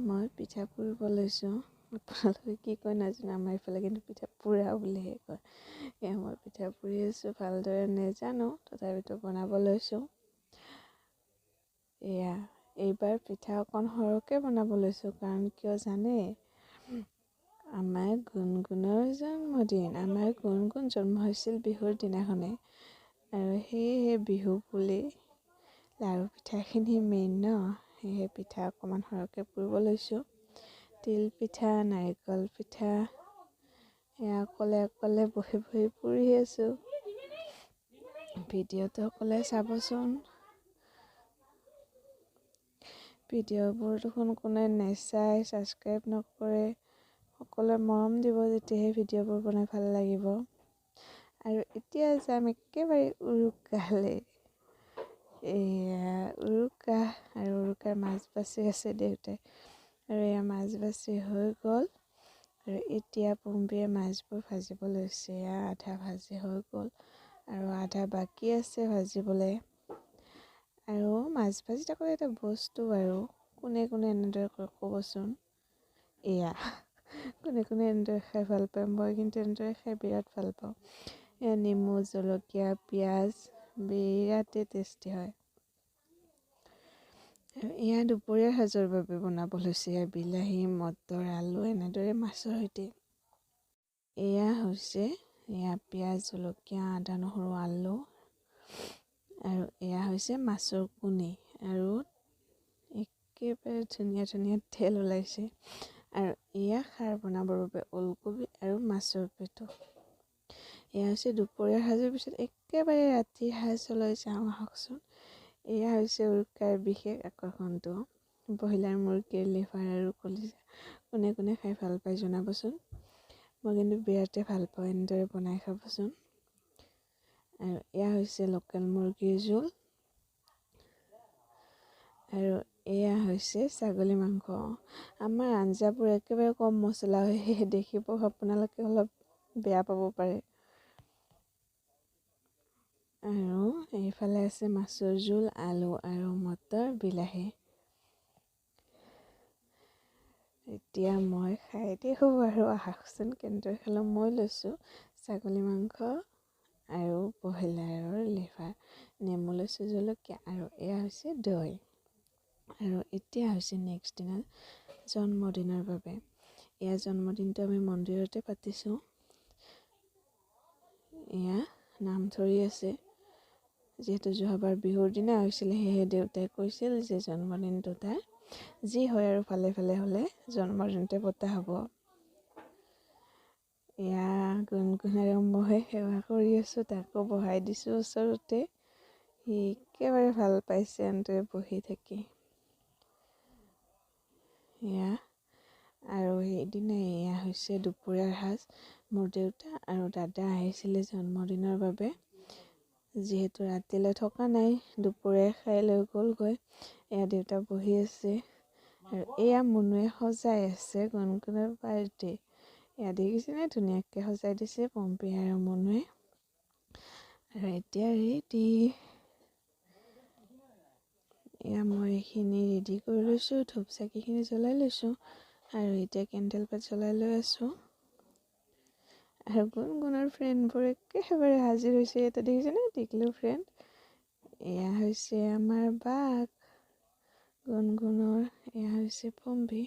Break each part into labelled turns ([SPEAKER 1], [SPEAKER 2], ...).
[SPEAKER 1] মই পিঠা পুৰিব লৈছোঁ। আপোনালোকে কি কয় নাজানো, আমাৰ এইফালে কিন্তু পিঠা পুৰা বুলিহে কয়। মই পিঠা পুৰি আছোঁ, ভালদৰে নেজানো, তথাপিতো বনাব লৈছোঁ। এইবাৰ পিঠা অকণ সৰহকৈ বনাব লৈছোঁ, কাৰণ কিয় জানে? আমাৰ গুণগুণৰ জন্মদিন। আমাৰ গুণগুণ জন্ম হৈছিল বিহুৰ দিনাখনে, আৰু সেয়েহে বিহু বুলি লাড়ু পিঠাখিনি মেইন ন, সেয়েহে পিঠা অকণমান সৰহকৈ পুৰিব লৈছোঁ। তিল পিঠা, নাৰিকল পিঠা, অকলে অকলে বহি বহি পুৰি আছোঁ। ভিডিঅ'টো অকলে চাবচোন। ভিডিঅ'বোৰ দেখোন কোনে নেচায়, ছাবস্ক্ৰাইব নকৰে। সকলোৱে মৰম দিব, তেতিয়াহে ভিডিঅ'বোৰ বনাই ভাল লাগিব। আৰু এতিয়া যাম একেবাৰে উৰুকালে। উৰুকা, আৰু উৰুকাৰ মাছ বাচি আছে দেউতাই, আৰু মাছ বাচি হৈ গ'ল। আৰু এতিয়া পম্পীয়ে মাছবোৰ ভাজিব লৈছে। আধা ভাজি হৈ গ'ল আৰু আধা বাকী আছে ভাজিবলৈ। আৰু মাছ ভাজি থাকোঁতে এটা বস্তু আৰু কোনে কোনে এনেদৰে ক'বচোন। কোনে কোনে এনেদৰে খাই ভাল পায়, মই কিন্তু এনেদৰে খাই বিৰাট ভাল পাওঁ। নেমু, জলকীয়া, পিঁয়াজ, বিৰাটেই টেষ্টি হয়। আৰু দুপৰীয়াৰ সাজৰ বাবে বনাব লৈছে। বিলাহী, মটৰ, আলু এনেদৰে মাছৰ সৈতে। হৈছে পিঁয়াজ, জলকীয়া, আদা, নহৰু, আলু, আৰু হৈছে মাছৰ কণী, আৰু একেবাৰে ধুনীয়া ধুনীয়া তেল ওলাইছে। আৰু খাৰ বনাবৰ বাবে ওলকবি আৰু মাছৰ পেটু। হৈছে দুপৰীয়াৰ সাজৰ পিছত একেবাৰে ৰাতিৰ সাজলৈ যাওঁ আহকচোন। হৈছে উৰুকাৰ বিশেষ আকৰ্ষণটো, ব্ৰইলাৰ মুৰ্গীৰ লিভাৰ আৰু কলিজা। কোনে কোনে খাই ভাল পায় জনাবচোন। মই কিন্তু বিৰাটেই ভাল পাওঁ, এনেদৰে বনাই খাবচোন। আৰু হৈছে লোকেল মুৰ্গীৰ জোল, আৰু হৈছে ছাগলী মাংস। আমাৰ আঞ্জাবোৰ একেবাৰে কম মছলা হয়, সেয়ে দেখিব আপোনালোকে অলপ বেয়া পাব পাৰে। আৰু এইফালে আছে মাছৰ জোল, আলু আৰু মটৰ, বিলাহী। এতিয়া মই খাই দেখোঁ আৰু আহকচোন কেনেদৰে খালোঁ। মই লৈছোঁ ছাগলী মাংস আৰু ব্ৰইলাৰৰ লিভাৰ, নেমু লৈছোঁ, জলকীয়া, আৰু হৈছে দৈ। আৰু এতিয়া হৈছে নেক্সট দিনা জন্মদিনৰ বাবে। জন্মদিনটো আমি মন্দিৰতে পাতিছোঁ। নাম ধৰি আছে। যিহেতু যোৱাবাৰ বিহুৰ দিনা হৈছিলে, সেয়েহে দেউতাই কৈছিল যে জন্মদিনটো তাৰ যি হয় আৰু ভালে ভালে হ'লে জন্মদিনতে পতা হ'ব। গুণগুণেৰে মই সেৱা কৰি আছোঁ, তাকো বহাই দিছোঁ ওচৰতে। সি একেবাৰে ভাল পাইছে এনেদৰে বহি থাকি। আৰু সেইদিনা হৈছে দুপৰীয়াৰ সাজ। মোৰ দেউতা আৰু দাদা আহিছিলে জন্মদিনৰ বাবে। যিহেতু ৰাতিলৈ থকা নাই, দুপৰীয়া খাই লৈ গ'লগৈ। দেউতা বহি আছে, আৰু মুনুৱে সজাই আছে গুণগুণৰ বাৰ্থডে। দেখিছেনে ধুনীয়াকৈ সজাই দিছে পম্পী আৰু মুনুৱে। আৰু এতিয়া ৰেডি। মই এইখিনি ৰেডি কৰি লৈছোঁ, ধূপ চাকিখিনি জ্বলাই লৈছোঁ, আৰু এতিয়া কেণ্ডেল পাত জ্বলাই লৈ আছোঁ। আৰু গুণগুণৰ ফ্ৰেণ্ডবোৰ একেবাৰে হাজিৰ হৈছে। এটা দেখিছেনে টিকলু ফ্ৰেণ্ড। হৈছে আমাৰ বাক গুণগুণৰ, হৈছে পম্পী,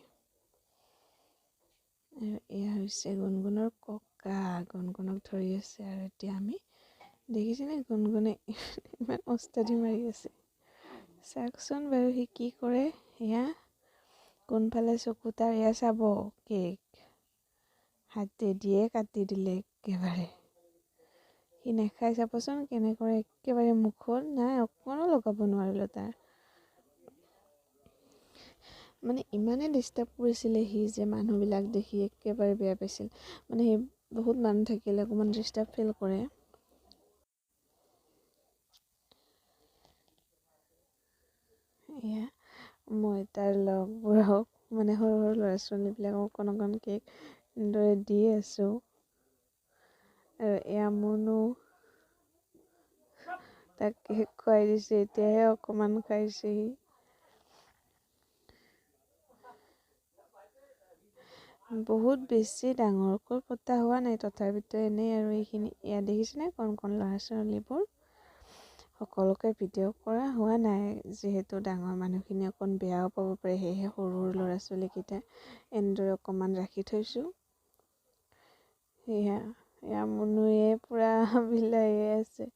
[SPEAKER 1] আৰু হৈছে গুণগুণৰ ককা, গুণগুণক ধৰি আছে। আৰু এতিয়া আমি দেখিছেনে গুণগুণে ইমান ওস্তাদি মাৰি আছে। চাওকচোন বাৰু সি কি কৰে। কোনফালে চকু তাৰ চাব। কেক হাতে দিয়ে কাটি দিলে একেবাৰে। সি নেখাই চাবচোন কেনেকৈ একেবাৰে মুখত নাই, অকণো লগাব নোৱাৰিলোঁ তাৰ। মানে ইমানেই ডিষ্টাৰ্ব কৰিছিলে সি যে মানুহবিলাক দেখি একেবাৰে বেয়া পাইছিল। মানে সি বহুত মানুহ থাকিলে অকণমান ডিষ্টাৰ্ব ফিল কৰে। মই তাৰ লগবোৰক, মানে সৰু সৰু ল'ৰা ছোৱালীবিলাকক অকণ অকণ কেক এনেদৰে দি আছোঁ। আৰু মুনু তাক কেক খুৱাই দিছে, এতিয়াহে অকণমান খাইছে সি। বহুত বেছি ডাঙৰকৈ পতা হোৱা নাই, তথাপিতো এনেই আৰু এইখিনি ইয়াত দেখিছেনে কণ ল'ৰা ছোৱালীবোৰ। সকলোকে ভিডিঅ' কৰা হোৱা নাই, যিহেতু ডাঙৰ মানুহখিনি অকণ বেয়াও পাব পাৰে, সেয়েহে সৰু ল'ৰা ছোৱালীকেইটা এনেদৰে অকণমান ৰাখি থৈছোঁ। এয়া মুনুয়ে পূৰা বিলাইয়ে আছে।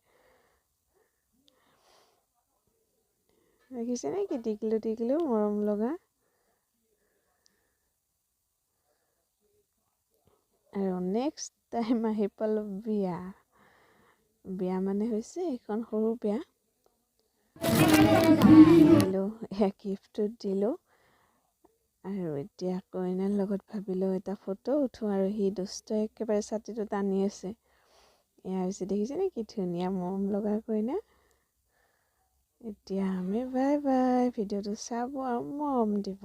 [SPEAKER 1] দেখিছেনে কি টিকলু মৰম লগা। আৰু নেক্সট টাইম আহি পালোঁ বিয়া মানে হৈছে এইখন সৰু বিয়া। এয়া গিফ্টটো দিলোঁ আৰু এতিয়া কইনাৰ লগত ভাবিলোঁ এটা ফটো উঠোঁ, আৰু সি দুষ্ট একেবাৰে ছাতিটো টানি আছে। এয়া হৈছে দেখিছেনে কি ধুনীয়া মৰম লগা কইনা। এতিয়া আমি বাই বাই, ভিডিঅ'টো চাব আৰু মৰম দিব।